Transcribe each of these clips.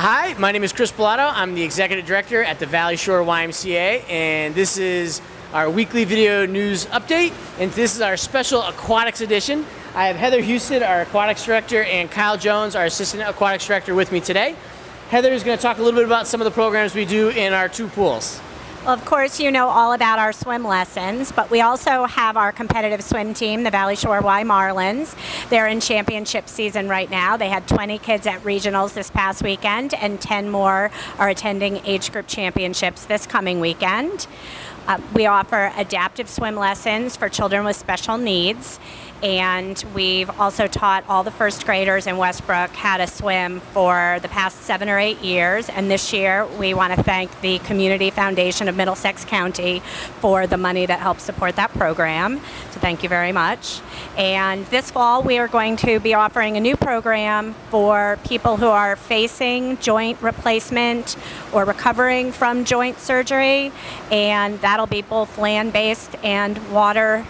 Hi, my name is Chris Pilato. I'm the Executive Director at the Valley Shore YMCA, and this is our weekly video news update, and this is our special aquatics edition. I have Heather Houston, our Aquatics Director, and Kyle Jones, our Assistant Aquatics Director, with me today. Heather is going to talk a little bit about some of the programs we do in our two pools. Well, of course, you know all about our swim lessons, but we also have our competitive swim team, the Valley Shore Y Marlins. They're in championship season right now. They had 20 kids at regionals this past weekend, and 10 more are attending age group championships this coming weekend. We offer adaptive swim lessons for children with special needs, and we've also taught all the first graders in Westbrook how to swim for the past 7 or 8 years, and this year we want to thank the Community Foundation of Middlesex County for the money that helps support that program, so thank you very much. And this fall we are going to be offering a new program for people who are facing joint replacement or recovering from joint surgery, and that'll be both land-based and water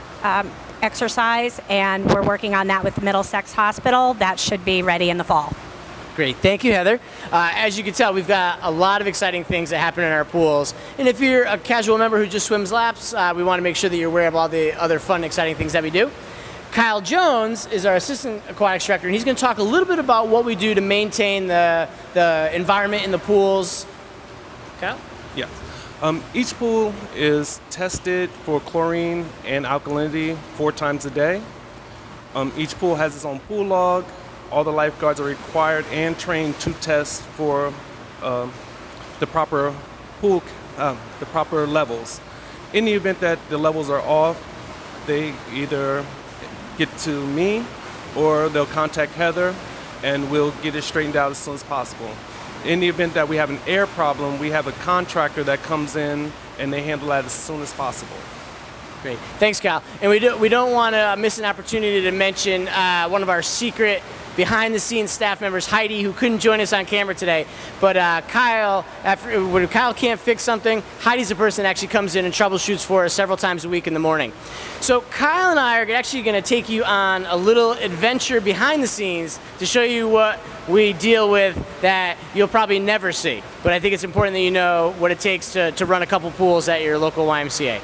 exercise, and we're working on that with Middlesex Hospital. That should be ready in the fall. Great, thank you, Heather. As you can tell, we've got a lot of exciting things that happen in our pools, and if you're a casual member who just swims laps, we want to make sure that you're aware of all the other fun, exciting things that we do. Kyle Jones is our Assistant Aquatics Director, and he's going to talk a little bit about what we do to maintain the environment in the pools. Kyle? Yeah. Each pool is tested for chlorine and alkalinity 4 times a day. Each pool has its own pool log. All the lifeguards are required and trained to test for the proper pool, the proper levels. In the event that the levels are off, they either get to me or they'll contact Heather, and we'll get it straightened out as soon as possible. In the event that we have an air problem, we have a contractor that comes in and they handle that as soon as possible. Great, thanks, Kyle. And we don't want to miss an opportunity to mention one of our secret behind-the-scenes staff members, Heidi, who couldn't join us on camera today. But Kyle, when Kyle can't fix something, Heidi's the person that actually comes in and troubleshoots for us several times a week in the morning. So Kyle and I are actually going to take you on a little adventure behind the scenes to show you what we deal with that you'll probably never see. But I think it's important that you know what it takes to run a couple pools at your local YMCA.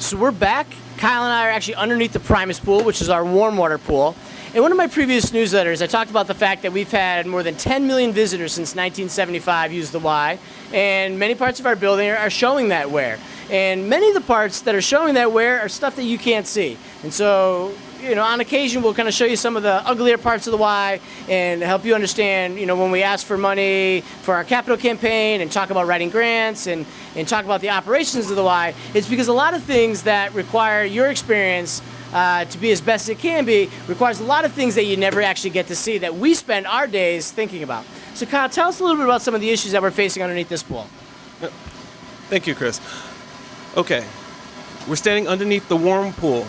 So we're back. Kyle and I are actually underneath the Prymas Pool, which is our warm water pool. In one of my previous newsletters, I talked about the fact that we've had more than 10 million visitors since 1975 use the Y, and many parts of our building are showing that wear. And many of the parts that are showing that wear are stuff that you can't see. And so, you know, on occasion, we'll kind of show you some of the uglier parts of the Y and help you understand, you know, when we ask for money for our capital campaign and talk about writing grants and talk about the operations of the Y, it's because a lot of things that require your experience to be as best as it can be requires a lot of things that you never actually get to see that we spend our days thinking about. So Kyle, tell us a little bit about some of the issues that we're facing underneath this pool. Thank you, Chris. Okay, we're standing underneath the warm pool,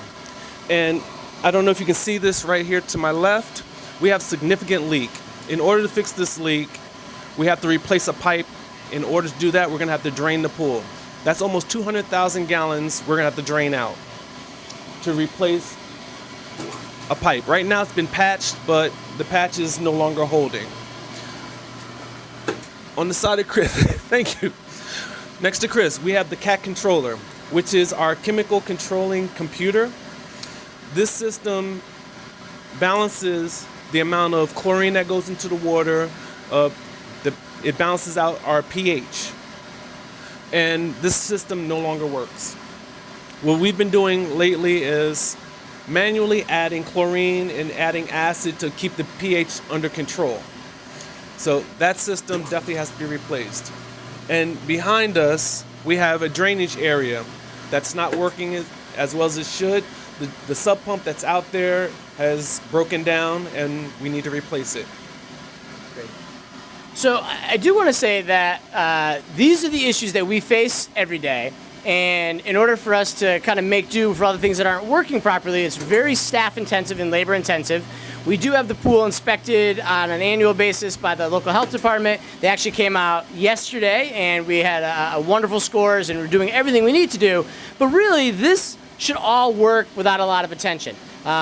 and I don't know if you can see this right here to my left. We have a significant leak. In order to fix this leak, we have to replace a pipe. In order to do that, we're gonna have to drain the pool. That's almost 200,000 gallons we're gonna have to drain out to replace a pipe. Right now it's been patched, but the patch is no longer holding. On the side of Chris, thank you. Next to Chris, we have the CAT controller, which is our chemical controlling computer. This system balances the amount of chlorine that goes into the water. It balances out our pH. And this system no longer works. What we've been doing lately is manually adding chlorine and adding acid to keep the pH under control. So that system definitely has to be replaced. And behind us, we have a drainage area that's not working as well as it should. The sub pump that's out there has broken down and we need to replace it. Great. So I do want to say that these are the issues that we face every day. And in order for us to kind of make do for all the things that aren't working properly, it's very staff intensive and labor intensive. We do have the pool inspected on an annual basis by the local health department. They actually came out yesterday and we had wonderful scores and we're doing everything we need to do. But really, this should all work without a lot of attention.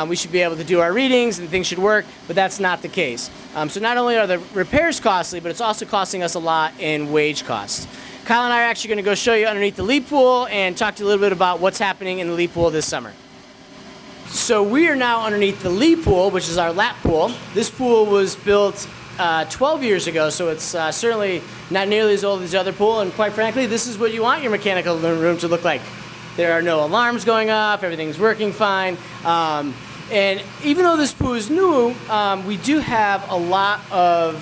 we should be able to do our readings and things should work, but that's not the case. So not only are the repairs costly, but it's also costing us a lot in wage costs. Kyle and I are actually going to go show you underneath the leap pool and talk to you a little bit about what's happening in the leap pool this summer. So we are now underneath the leap pool, which is our lap pool. This pool was built 12 years ago, so it's certainly not nearly as old as the other pool, and quite frankly, this is what you want your mechanical room to look like. There are no alarms going off, everything's working fine, and even though this pool is new, we do have a lot of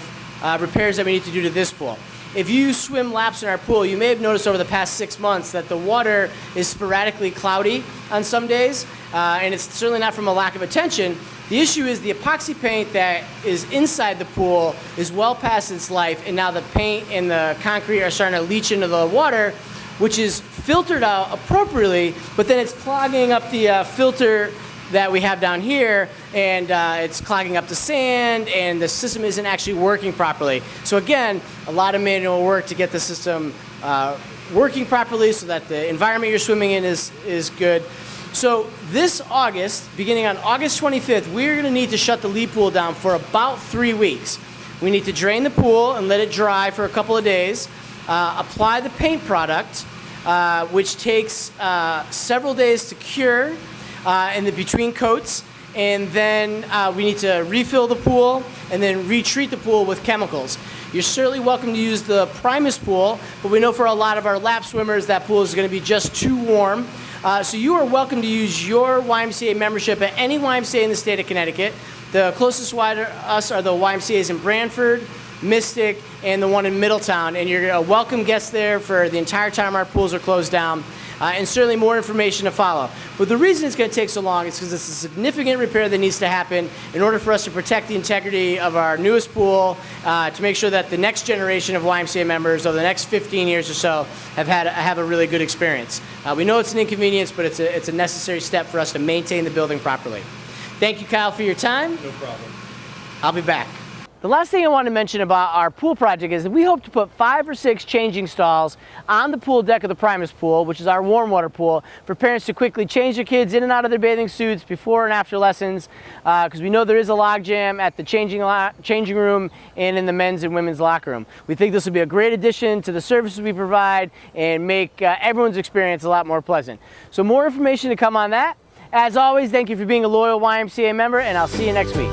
repairs that we need to do to this pool. If you swim laps in our pool, you may have noticed over the past 6 months that the water is sporadically cloudy on some days, and it's certainly not from a lack of attention. The issue is the epoxy paint that is inside the pool is well past its life, and now the paint and the concrete are starting to leach into the water, which is filtered out appropriately, but then it's clogging up the filter that we have down here, and it's clogging up the sand, and the system isn't actually working properly. So again, a lot of manual work to get the system working properly so that the environment you're swimming in is good. So this August, beginning on August 25th, we're going to need to shut the leap pool down for about 3 weeks. We need to drain the pool and let it dry for a couple of days, apply the paint product, which takes several days to cure in the between coats, and then we need to refill the pool and then retreat the pool with chemicals. You're certainly welcome to use the Prymas Pool, but we know for a lot of our lap swimmers that pool is going to be just too warm. So you are welcome to use your YMCA membership at any YMCA in the state of Connecticut. The closest to us are the YMCAs in Branford, Mystic, and the one in Middletown. And you're a welcome guest there for the entire time our pools are closed down. And certainly more information to follow. But the reason it's going to take so long is because it's a significant repair that needs to happen in order for us to protect the integrity of our newest pool, to make sure that the next generation of YMCA members over the next 15 years or so have a really good experience. We know it's an inconvenience, but it's a necessary step for us to maintain the building properly. Thank you, Kyle, for your time. No problem. I'll be back. The last thing I want to mention about our pool project is that we hope to put 5 or 6 changing stalls on the pool deck of the Prymas Pool, which is our warm water pool, for parents to quickly change their kids in and out of their bathing suits before and after lessons, because we know there is a logjam at the changing room and in the men's and women's locker room. We think this will be a great addition to the services we provide and make everyone's experience a lot more pleasant. So more information to come on that. As always, thank you for being a loyal YMCA member, and I'll see you next week.